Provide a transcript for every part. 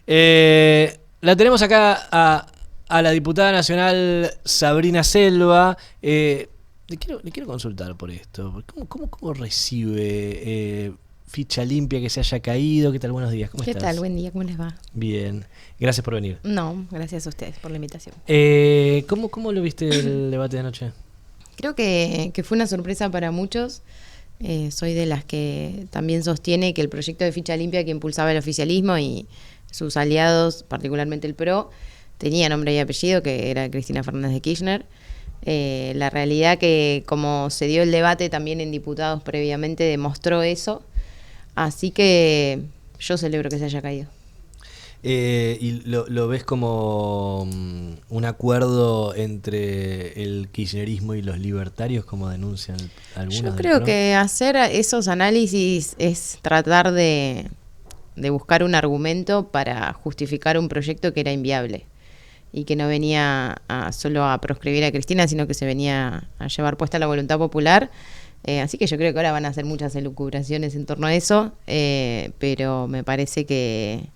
La tenemos acá a la diputada nacional Sabrina Selva. Le quiero consultar por esto. ¿Cómo recibe Ficha Limpia que se haya caído? ¿Qué tal? Buenos días. ¿Cómo estás? ¿Qué tal? Buen día. ¿Cómo les va? Bien. Gracias por venir. No, gracias a ustedes por la invitación. ¿Cómo lo viste el debate de anoche? Creo que fue una sorpresa para muchos. Soy de las que también sostiene que el proyecto de Ficha Limpia que impulsaba el oficialismo y sus aliados, particularmente el PRO, tenía nombre y apellido, que era Cristina Fernández de Kirchner. La realidad que como se dio el debate también en diputados previamente demostró eso. Así que yo celebro que se haya caído. ¿Y lo ves como un acuerdo entre el kirchnerismo y los libertarios, como denuncian algunos? Yo creo que hacer esos análisis es tratar de buscar un argumento para justificar un proyecto que era inviable y que no venía solo a proscribir a Cristina, sino que se venía a llevar puesta la voluntad popular. Así que yo creo que ahora van a hacer muchas elucubraciones en torno a eso, pero me parece que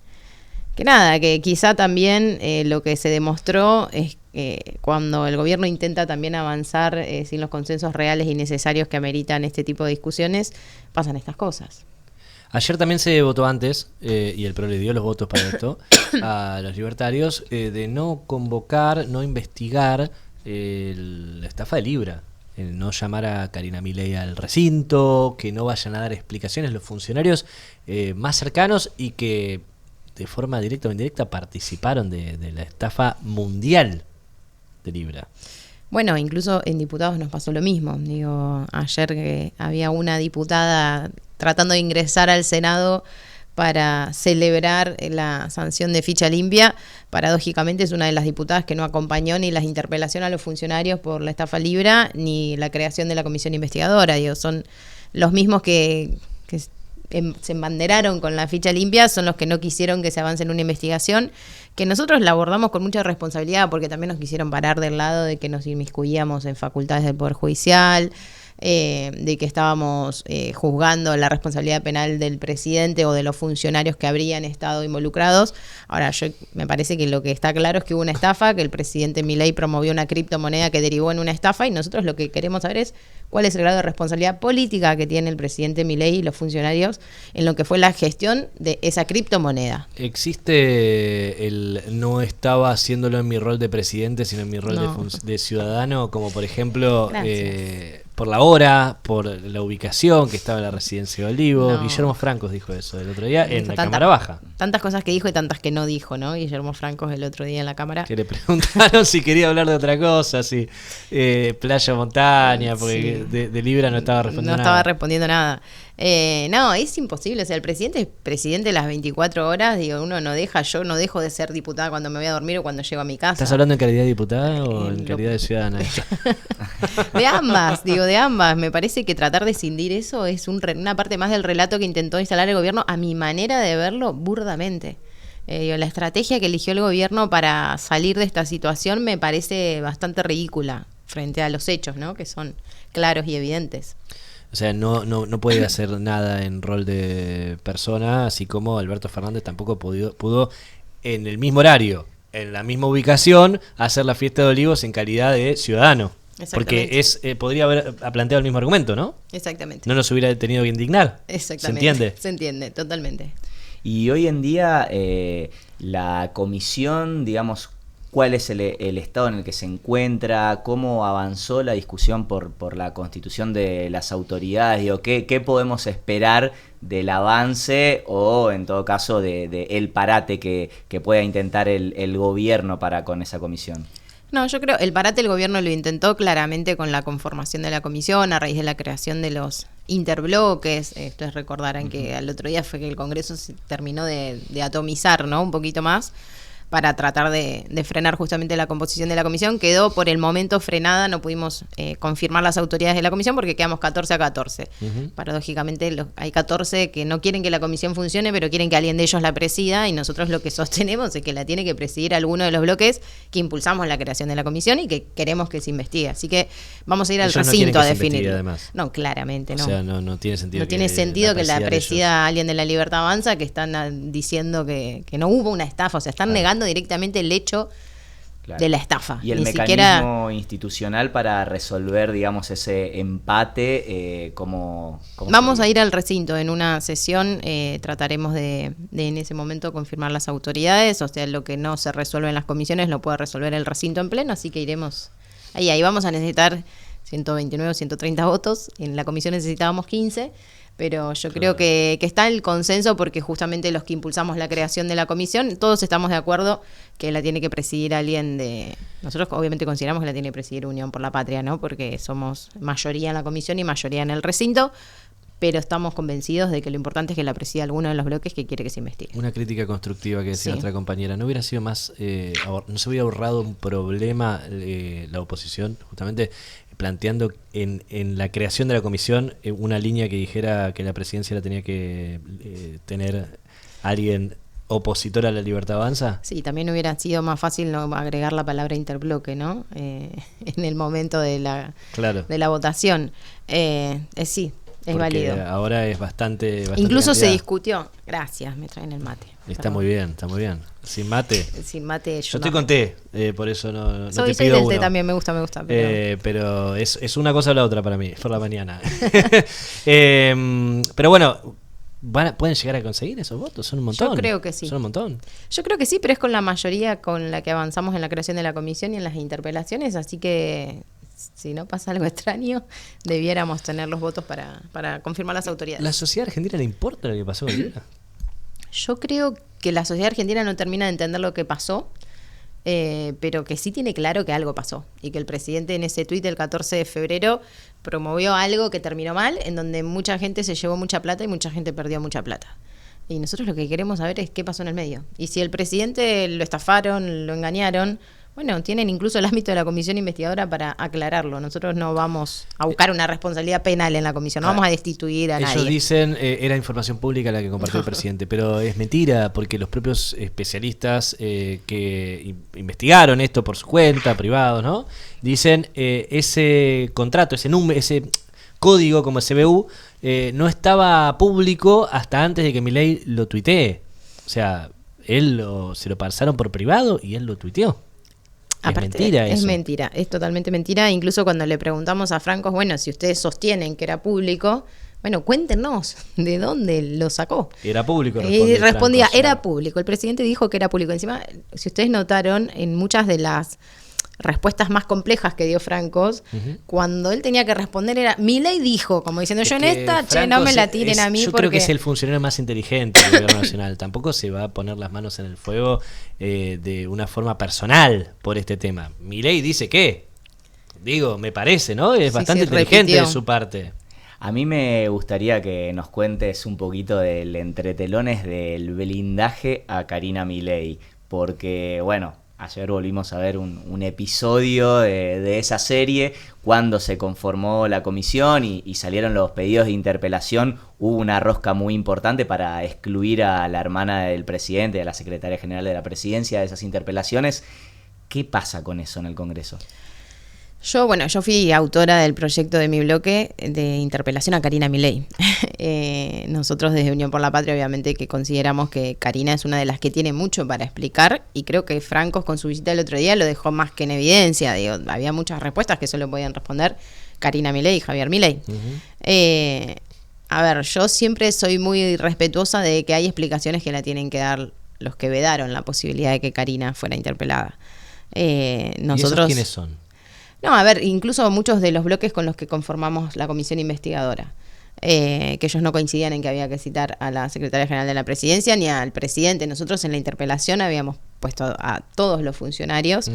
quizá también lo que se demostró es cuando el gobierno intenta también avanzar sin los consensos reales y necesarios que ameritan este tipo de discusiones, pasan estas cosas. Ayer también se votó antes, y el PRO le dio los votos para esto, a los libertarios, de no convocar, no investigar la estafa de Libra. No llamar a Karina Milei al recinto, que no vayan a dar explicaciones los funcionarios más cercanos y que de forma directa o indirecta participaron de la estafa mundial de Libra. Bueno, incluso en diputados nos pasó lo mismo. Digo, ayer que había una diputada tratando de ingresar al Senado para celebrar la sanción de Ficha Limpia, paradójicamente es una de las diputadas que no acompañó ni las interpelaciones a los funcionarios por la estafa Libra, ni la creación de la comisión investigadora. Digo, son los mismos que se embanderaron con la Ficha Limpia, son los que no quisieron que se avance en una investigación, que nosotros la abordamos con mucha responsabilidad, porque también nos quisieron parar del lado de que nos inmiscuíamos en facultades del Poder Judicial, de que estábamos juzgando la responsabilidad penal del presidente o de los funcionarios que habrían estado involucrados. Ahora, me parece que lo que está claro es que hubo una estafa, que el presidente Milei promovió una criptomoneda que derivó en una estafa, y nosotros lo que queremos saber es cuál es el grado de responsabilidad política que tiene el presidente Milei y los funcionarios en lo que fue la gestión de esa criptomoneda. ¿Existe el no estaba haciéndolo en mi rol de presidente, sino en mi rol de ciudadano? Como por ejemplo, por la hora, por la ubicación, que estaba en la residencia de Olivos. Guillermo Francos dijo eso el otro día en la Cámara Baja. Tantas cosas que dijo y tantas que no dijo, ¿no? Guillermo Francos el otro día en la Cámara. Que le preguntaron si quería hablar de otra cosa, si playa o montaña, porque sí. de Libra no estaba respondiendo nada. No estaba respondiendo nada. No, es imposible. O sea, el presidente es presidente las 24 horas. Digo, yo no dejo de ser diputada cuando me voy a dormir o cuando llego a mi casa. ¿Estás hablando en calidad de diputada o en calidad de ciudadana? De ambas. Me parece que tratar de escindir eso es una parte más del relato que intentó instalar el gobierno, a mi manera de verlo, burdamente. La estrategia que eligió el gobierno para salir de esta situación me parece bastante ridícula frente a los hechos, ¿no? Que son claros y evidentes. O sea, no puede hacer nada en rol de persona, así como Alberto Fernández tampoco pudo en el mismo horario, en la misma ubicación, hacer la fiesta de Olivos en calidad de ciudadano. Porque podría haber planteado el mismo argumento, ¿no? Exactamente. No nos hubiera tenido que indignar. Exactamente. ¿Se entiende? Se entiende, totalmente. Y hoy en día la comisión, digamos, ¿cuál es el estado en el que se encuentra? ¿Cómo avanzó la discusión por la constitución de las autoridades? Digo, ¿qué podemos esperar del avance o, en todo caso, de el parate que pueda intentar el gobierno con esa comisión? No, yo creo el parate el gobierno lo intentó claramente con la conformación de la comisión a raíz de la creación de los interbloques. Ustedes recordarán que al otro día fue que el Congreso se terminó de atomizar, ¿no? Un poquito más, para tratar de frenar justamente la composición de la comisión. Quedó por el momento frenada, no pudimos confirmar las autoridades de la comisión porque quedamos 14 a 14. Paradójicamente hay 14 que no quieren que la comisión funcione, pero quieren que alguien de ellos la presida, y nosotros lo que sostenemos es que la tiene que presidir alguno de los bloques que impulsamos la creación de la comisión y que queremos que se investigue. Así que vamos a ir al recinto a definirlo. No, claramente no. O sea, no tiene sentido. No tiene sentido que la presida alguien de la Libertad Avanza, que están diciendo que no hubo una estafa, o sea, están negando directamente el hecho de la estafa. Y el mecanismo institucional para resolver, digamos, ese empate, ¿cómo vamos a ir al recinto en una sesión, trataremos de en ese momento confirmar las autoridades, o sea, lo que no se resuelve en las comisiones lo puede resolver el recinto en pleno, así que iremos ahí vamos a necesitar 129 o 130 votos, en la comisión necesitábamos 15, pero yo creo que está el consenso porque justamente los que impulsamos la creación de la comisión, todos estamos de acuerdo que la tiene que presidir alguien de... Nosotros obviamente consideramos que la tiene que presidir Unión por la Patria, ¿no? Porque somos mayoría en la comisión y mayoría en el recinto, pero estamos convencidos de que lo importante es que la presida alguno de los bloques que quiere que se investigue. Una crítica constructiva que decía nuestra compañera, ¿no hubiera sido más, no se hubiera ahorrado un problema la oposición, justamente planteando en la creación de la comisión una línea que dijera que la presidencia la tenía que tener alguien opositor a la Libertad Avanza? Sí, también hubiera sido más fácil no agregar la palabra interbloque, ¿no? En el momento de la votación. Sí. Es porque válido. Ahora es bastante incluso cantidad. Se discutió. Gracias, me traen el mate. Está muy bien. Sin mate. Sin mate yo estoy con té, por eso no soy, te pido del uno. té también, me gusta. Pero es una cosa o la otra para mí, por la mañana. Pero bueno, ¿pueden llegar a conseguir esos votos? Son un montón. Yo creo que sí. Son un montón. Yo creo que sí, pero es con la mayoría con la que avanzamos en la creación de la comisión y en las interpelaciones, así que... Si no pasa algo extraño, debiéramos tener los votos para confirmar las autoridades. ¿La sociedad argentina le importa lo que pasó con Libra? Yo creo que la sociedad argentina no termina de entender lo que pasó, pero que sí tiene claro que algo pasó y que el presidente en ese tuit del 14 de febrero promovió algo que terminó mal, en donde mucha gente se llevó mucha plata y mucha gente perdió mucha plata. Y nosotros lo que queremos saber es qué pasó en el medio. Y si el presidente lo estafaron, lo engañaron... Bueno, tienen incluso el ámbito de la comisión investigadora para aclararlo. Nosotros no vamos a buscar una responsabilidad penal en la comisión, no vamos a destituir a nadie. Ellos dicen, era información pública la que compartió el presidente, pero es mentira, porque los propios especialistas que investigaron esto por su cuenta, privados, ¿no? Dicen, ese contrato, ese código como CBU, no estaba público hasta antes de que Milei lo tuitee. O sea, se lo pasaron por privado y él lo tuiteó. Aparte, es mentira, es totalmente mentira. Incluso cuando le preguntamos a Francos, bueno, si ustedes sostienen que era público, bueno, cuéntenos de dónde lo sacó. Era público. Y respondía, Francos, era público. El presidente dijo que era público. Encima, si ustedes notaron, en muchas de las respuestas más complejas que dio Francos, cuando él tenía que responder era, Milei dijo, como diciendo, yo en esta, no me la tiren a mí. Yo creo que es el funcionario más inteligente del gobierno nacional. Tampoco se va a poner las manos en el fuego de una forma personal por este tema. Milei dice que, me parece, ¿no? Es bastante inteligente de su parte. A mí me gustaría que nos cuentes un poquito del entretelones del blindaje a Karina Milei, porque, bueno, ayer volvimos a ver un episodio de esa serie. Cuando se conformó la comisión y salieron los pedidos de interpelación, hubo una rosca muy importante para excluir a la hermana del presidente, a la secretaria general de la presidencia de esas interpelaciones. ¿Qué pasa con eso en el Congreso? Yo fui autora del proyecto de mi bloque de interpelación a Karina Milei. Nosotros desde Unión por la Patria obviamente que consideramos que Karina es una de las que tiene mucho para explicar y creo que Francos con su visita el otro día lo dejó más que en evidencia. Había muchas respuestas que solo podían responder Karina Milei y Javier Milei. Yo siempre soy muy respetuosa de que hay explicaciones que la tienen que dar los que vedaron la posibilidad de que Karina fuera interpelada. Nosotros, ¿y esos quiénes son? No, incluso muchos de los bloques con los que conformamos la comisión investigadora, que ellos no coincidían en que había que citar a la secretaria general de la presidencia ni al presidente. Nosotros en la interpelación habíamos puesto a todos los funcionarios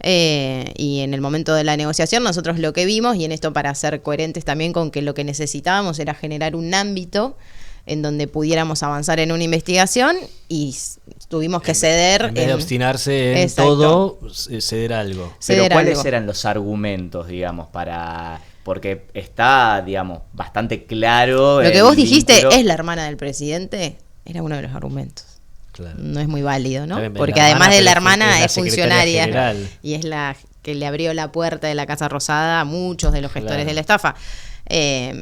y en el momento de la negociación nosotros lo que vimos, y en esto para ser coherentes también con que lo que necesitábamos era generar un ámbito en donde pudiéramos avanzar en una investigación y tuvimos que ceder. En vez de obstinarse en Exacto. todo, ceder algo. Pero Ceder ¿cuáles algo. eran los argumentos, digamos, para... Porque está, digamos, bastante claro... Lo que el vos dijiste, vínculo. es la hermana del presidente, era uno de los argumentos. Claro. No es muy válido, ¿no? Está bien, Porque la además hermana, de la pero hermana la es secretaria funcionaria general. y es la que le abrió la puerta de la Casa Rosada a muchos de los gestores Claro. de la estafa.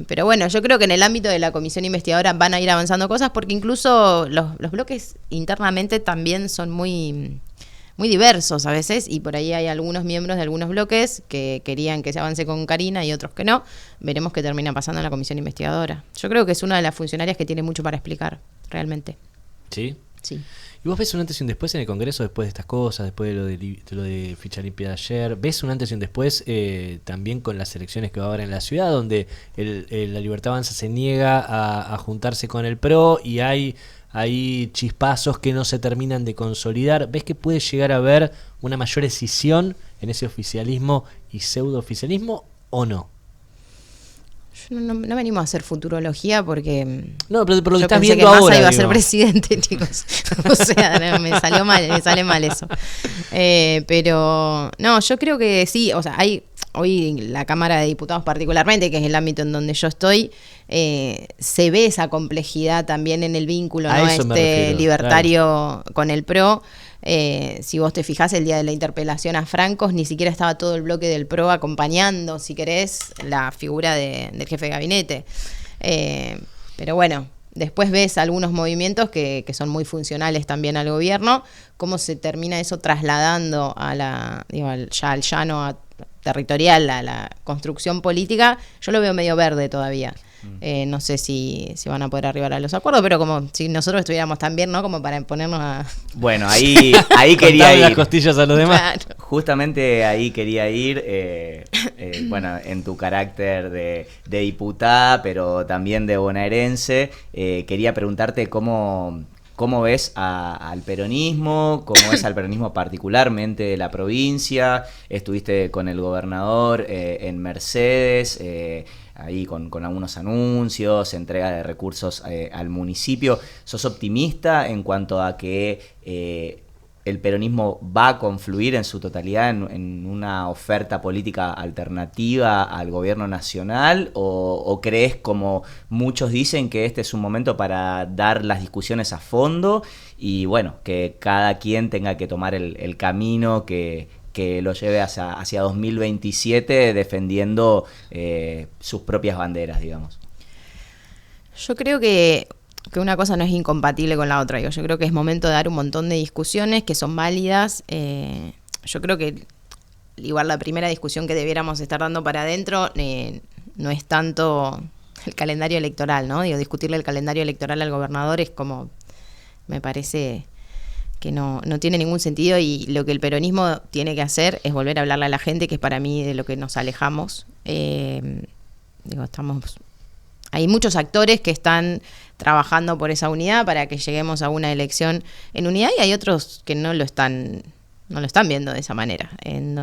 Pero bueno, yo creo que en el ámbito de la comisión investigadora van a ir avanzando cosas porque incluso los bloques internamente también son muy, muy diversos a veces y por ahí hay algunos miembros de algunos bloques que querían que se avance con Karina y otros que no. Veremos qué termina pasando en la comisión investigadora. Yo creo que es una de las funcionarias que tiene mucho para explicar, realmente. ¿Sí? Sí. ¿Y vos ves un antes y un después en el Congreso después de estas cosas, después de lo de ficha limpia de ayer? ¿Ves un antes y un después también con las elecciones que va a haber en la ciudad, donde la Libertad Avanza se niega a juntarse con el PRO y hay chispazos que no se terminan de consolidar? ¿Ves que puede llegar a haber una mayor escisión en ese oficialismo y pseudo-oficialismo o no? Yo no me animo a hacer futurología porque No, pero por lo que yo estás pensé viendo que Massa ahora. iba a ser digo. presidente, chicos. O sea, no, me sale mal eso. Pero no, yo creo que sí, o sea, hay hoy la Cámara de Diputados particularmente, que es el ámbito en donde yo estoy, se ve esa complejidad también en el vínculo, A ¿no? eso me refiero, libertario con el PRO. Si vos te fijás, el día de la interpelación a Francos, ni siquiera estaba todo el bloque del PRO acompañando, si querés, la figura del jefe de gabinete. Pero bueno, después ves algunos movimientos que son muy funcionales también al gobierno, cómo se termina eso trasladando a al llano territorial, a la construcción política. Yo lo veo medio verde todavía. No sé si van a poder arribar a los acuerdos, pero como si nosotros estuviéramos tan bien, ¿no? Como para ponernos a... Bueno, ahí quería Cortarle las ir. costillas a los demás. Claro. Justamente ahí quería ir, bueno, en tu carácter de diputada, pero también de bonaerense, quería preguntarte cómo ves al peronismo, cómo ves al peronismo particularmente de la provincia. Estuviste con el gobernador en Mercedes, ahí con algunos anuncios, entrega de recursos al municipio. ¿Sos optimista en cuanto a que el peronismo va a confluir en su totalidad en una oferta política alternativa al gobierno nacional? ¿O crees, como muchos dicen, que este es un momento para dar las discusiones a fondo y bueno, que cada quien tenga que tomar el camino que lo lleve hacia 2027 defendiendo sus propias banderas, digamos? Yo creo que una cosa no es incompatible con la otra. Yo creo que es momento de dar un montón de discusiones que son válidas. Yo creo que igual la primera discusión que debiéramos estar dando para adentro no es tanto el calendario electoral, ¿no? Digo, discutirle el calendario electoral al gobernador es como, me parece que no tiene ningún sentido, y lo que el peronismo tiene que hacer es volver a hablarle a la gente, que es para mí de lo que nos alejamos. Hay muchos actores que están trabajando por esa unidad para que lleguemos a una elección en unidad, y hay otros que no lo están viendo de esa manera.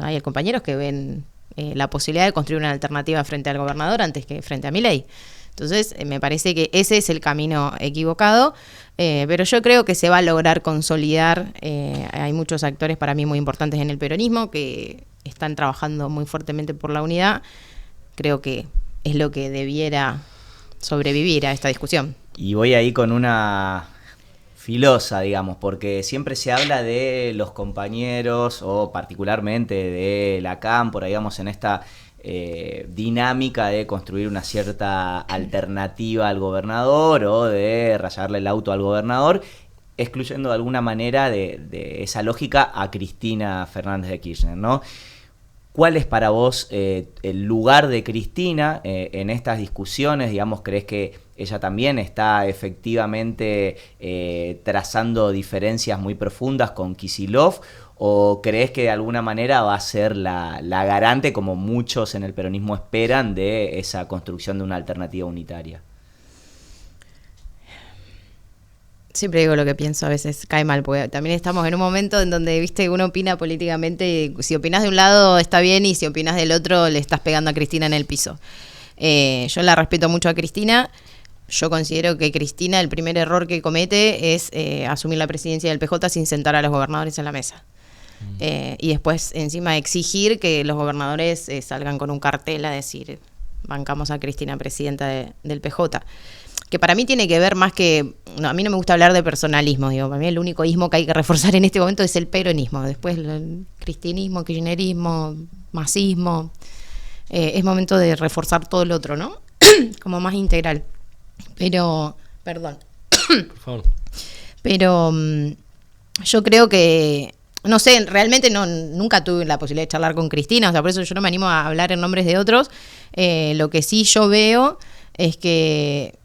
Hay compañeros que ven la posibilidad de construir una alternativa frente al gobernador antes que frente a Milei. Entonces, me parece que ese es el camino equivocado, pero yo creo que se va a lograr consolidar. Hay muchos actores para mí muy importantes en el peronismo que están trabajando muy fuertemente por la unidad. Creo que es lo que debiera sobrevivir a esta discusión. Y voy ahí con una filosa, digamos, porque siempre se habla de los compañeros o particularmente de la cámpora, digamos, en esta dinámica de construir una cierta alternativa al gobernador o de rayarle el auto al gobernador, excluyendo de alguna manera de esa lógica a Cristina Fernández de Kirchner, ¿no? ¿Cuál es para vos el lugar de Cristina en estas discusiones? Digamos, ¿crees que ella también está efectivamente trazando diferencias muy profundas con Kicillof? ¿O crees que de alguna manera va a ser la garante, como muchos en el peronismo esperan, de esa construcción de una alternativa unitaria? Siempre digo lo que pienso, a veces cae mal, porque también estamos en un momento en donde, viste, uno opina políticamente, si opinas de un lado está bien y si opinas del otro le estás pegando a Cristina en el piso. Yo la respeto mucho a Cristina. yo considero que Cristina el primer error que comete es asumir la presidencia del PJ sin sentar a los gobernadores en la mesa. Y después encima exigir que los gobernadores salgan con un cartel a decir bancamos a Cristina presidenta del PJ, que para mí tiene que ver más que, no, a mí no me gusta hablar de personalismo, digo, para mí el único ismo que hay que reforzar en este momento es el peronismo, después el cristinismo, kirchnerismo, masismo, es momento de reforzar todo el otro, ¿no? Como más integral. Pero, perdón. Por favor. Pero yo creo que, no sé, realmente nunca tuve la posibilidad de charlar con Cristina, o sea, por eso yo no me animo a hablar en nombres de otros. Lo que sí yo veo es que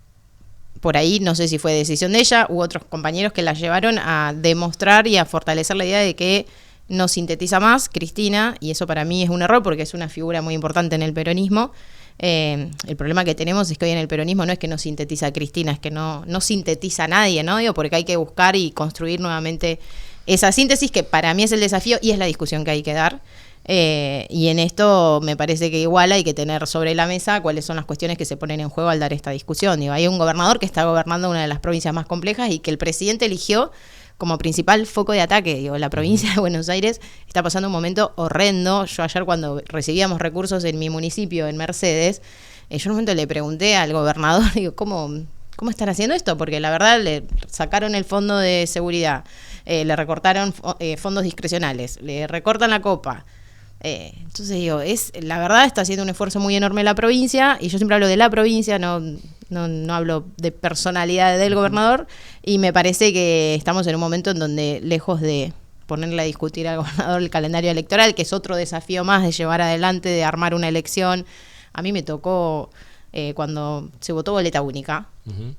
por ahí, no sé si fue decisión de ella u otros compañeros que la llevaron a demostrar y a fortalecer la idea de que no sintetiza más Cristina, y eso para mí es un error porque es una figura muy importante en el peronismo. El problema que tenemos es que hoy en el peronismo no es que no sintetiza a Cristina, es que no sintetiza a nadie, ¿no? Digo, porque hay que buscar y construir nuevamente esa síntesis, que para mí es el desafío y es la discusión que hay que dar. Y en esto me parece que igual hay que tener sobre la mesa cuáles son las cuestiones que se ponen en juego al dar esta discusión. Digo, hay un gobernador que está gobernando una de las provincias más complejas y que el presidente eligió como principal foco de ataque. Digo, la provincia de Buenos Aires está pasando un momento horrendo. Yo ayer cuando recibíamos recursos en mi municipio, en Mercedes, yo en un momento le pregunté al gobernador, digo, ¿cómo están haciendo esto? Porque la verdad le sacaron el fondo de seguridad, le recortaron fondos discrecionales, le recortan la copa. Entonces digo, la verdad está haciendo un esfuerzo muy enorme la provincia, y yo siempre hablo de la provincia, no hablo de personalidad del gobernador, y me parece que estamos en un momento en donde, lejos de ponerle a discutir al gobernador el calendario electoral, que es otro desafío más de llevar adelante, de armar una elección. A mí me tocó cuando se votó boleta única. Uh-huh.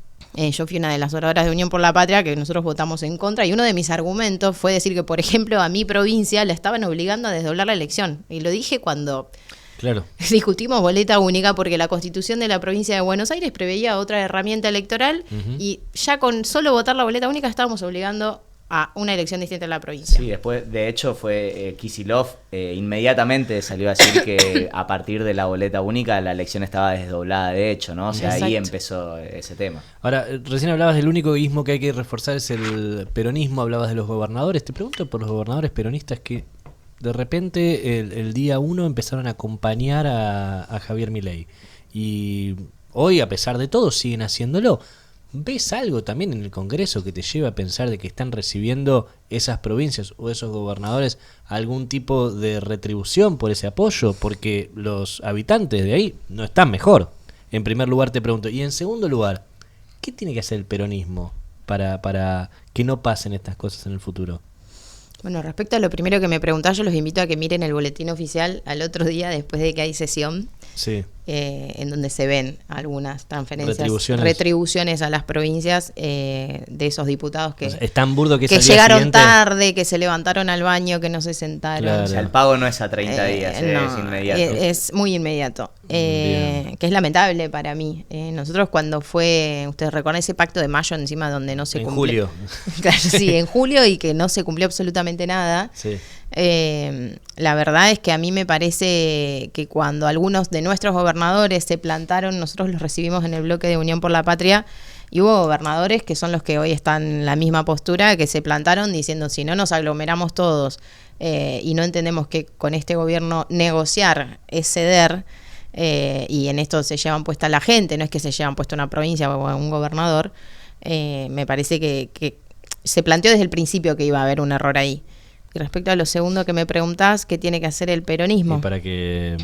Yo fui una de las oradoras de Unión por la Patria, que nosotros votamos en contra, y uno de mis argumentos fue decir que, por ejemplo, a mi provincia la estaban obligando a desdoblar la elección. Y lo dije cuando discutimos boleta única, porque la Constitución de la provincia de Buenos Aires preveía otra herramienta electoral, uh-huh, y ya con solo votar la boleta única estábamos obligando a una elección distinta en la provincia. Sí, después, de hecho, fue Kicillof inmediatamente salió a decir que a partir de la boleta única la elección estaba desdoblada, de hecho, ¿no? O sea, exacto, ahí empezó ese tema. Ahora, recién hablabas del único ismo que hay que reforzar es el peronismo, hablabas de los gobernadores. Te pregunto por los gobernadores peronistas que de repente el día 1 empezaron a acompañar a Javier Milei. Y hoy, a pesar de todo, siguen haciéndolo. ¿Ves algo también en el Congreso que te lleva a pensar de que están recibiendo esas provincias o esos gobernadores algún tipo de retribución por ese apoyo? Porque los habitantes de ahí no están mejor. En primer lugar te pregunto. Y en segundo lugar, ¿qué tiene que hacer el peronismo para que no pasen estas cosas en el futuro? Bueno, respecto a lo primero que me preguntás, yo los invito a que miren el boletín oficial al otro día después de que hay sesión. Sí. En donde se ven algunas transferencias, retribuciones a las provincias de esos diputados que, es tan burdo que llegaron tarde, que se levantaron al baño, que no se sentaron. Claro. O sea, el pago no es a 30 días, no, es inmediato. Es muy inmediato, que es lamentable para mí. Nosotros cuando ustedes recuerdan ese pacto de mayo encima donde no se cumplió. En julio. Claro, sí, en julio, y que no se cumplió absolutamente nada. Sí. La verdad es que a mí me parece que cuando algunos de nuestros gobernadores se plantaron, nosotros los recibimos en el bloque de Unión por la Patria, y hubo gobernadores que son los que hoy están en la misma postura, que se plantaron diciendo, si no nos aglomeramos todos y no entendemos que con este gobierno negociar es ceder, y en esto se llevan puesta la gente, no es que se llevan puesta una provincia o un gobernador, me parece que se planteó desde el principio que iba a haber un error ahí. Y respecto a lo segundo que me preguntás, ¿qué tiene que hacer el peronismo? Y para que,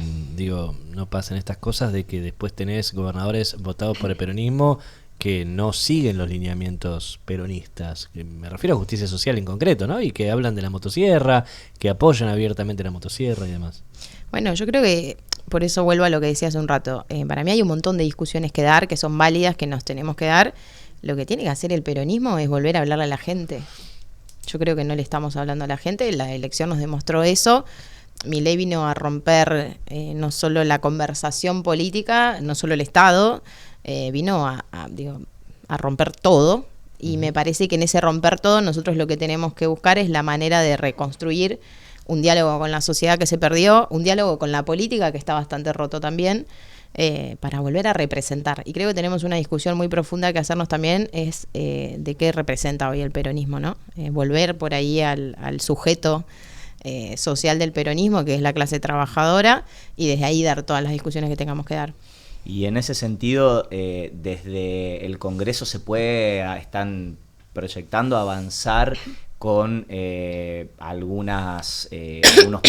no pasen estas cosas de que después tenés gobernadores votados por el peronismo que no siguen los lineamientos peronistas. Me refiero a justicia social en concreto, ¿no? Y que hablan de la motosierra, que apoyan abiertamente la motosierra y demás. Bueno, yo creo que por eso vuelvo a lo que decía hace un rato. Para mí hay un montón de discusiones que dar, que son válidas, que nos tenemos que dar. Lo que tiene que hacer el peronismo es volver a hablarle a la gente. Yo creo que no le estamos hablando a la gente, la elección nos demostró eso. Milei vino a romper no solo la conversación política, no solo el Estado, vino a romper todo, y me parece que en ese romper todo nosotros lo que tenemos que buscar es la manera de reconstruir un diálogo con la sociedad que se perdió, un diálogo con la política que está bastante roto también, para volver a representar. Y creo que tenemos una discusión muy profunda que hacernos también, es de qué representa hoy el peronismo, ¿no? Volver por ahí al sujeto social del peronismo, que es la clase trabajadora, y desde ahí dar todas las discusiones que tengamos que dar. Y en ese sentido, desde el Congreso están proyectando avanzar con algunos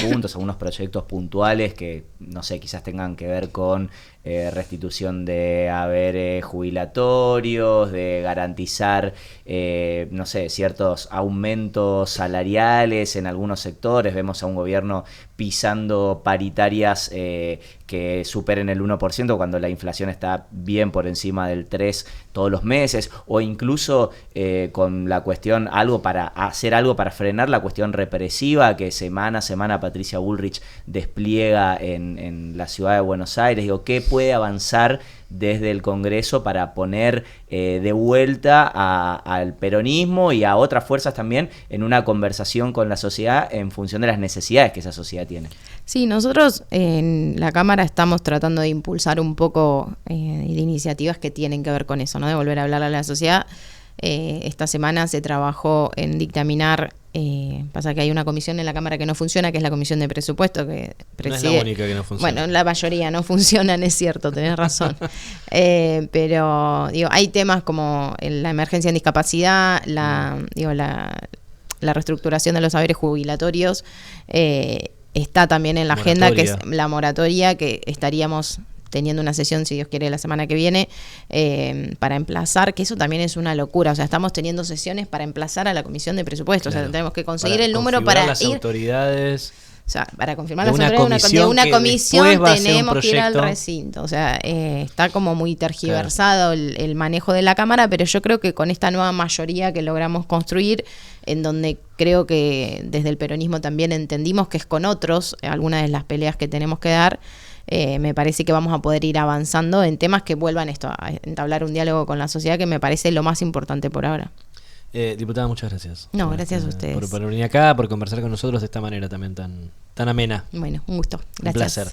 puntos, algunos proyectos puntuales que, no sé, quizás tengan que ver con restitución de haberes jubilatorios, de garantizar, no sé, ciertos aumentos salariales en algunos sectores. Vemos a un gobierno pisando paritarias que superen el 1% cuando la inflación está bien por encima del 3% todos los meses, o incluso con la cuestión, hacer algo para frenar la cuestión represiva que semana a semana Patricia Bullrich despliega en la ciudad de Buenos Aires. Digo, ¿qué puede avanzar desde el Congreso para poner de vuelta al peronismo y a otras fuerzas también en una conversación con la sociedad en función de las necesidades que esa sociedad tiene? Sí, nosotros en la Cámara estamos tratando de impulsar un poco de iniciativas que tienen que ver con eso, ¿no? De volver a hablar a la sociedad. Esta semana se trabajó en dictaminar, pasa que hay una comisión en la Cámara que no funciona, que es la Comisión de Presupuesto, que preside. No es la única que no funciona. Bueno, la mayoría no funcionan, es cierto, tenés razón. Pero digo, hay temas como la emergencia en discapacidad, la reestructuración de los saberes jubilatorios, está también en la agenda, que es la moratoria, que estaríamos teniendo una sesión, si Dios quiere, la semana que viene, para emplazar, que eso también es una locura. O sea, estamos teniendo sesiones para emplazar a la Comisión de Presupuestos. Claro. O sea, tenemos que conseguir el número para las autoridades. O sea, para confirmar las autoridades de una comisión tenemos que ir al recinto. O sea, está como muy tergiversado el manejo de la Cámara, pero yo creo que con esta nueva mayoría que logramos construir, en donde creo que desde el peronismo también entendimos que es con otros algunas de las peleas que tenemos que dar, me parece que vamos a poder ir avanzando en temas que vuelvan a entablar un diálogo con la sociedad, que me parece lo más importante por ahora. Diputada, muchas gracias. No, gracias a ustedes. Por venir acá, por conversar con nosotros de esta manera también tan amena. Bueno, un gusto. Gracias. Un placer.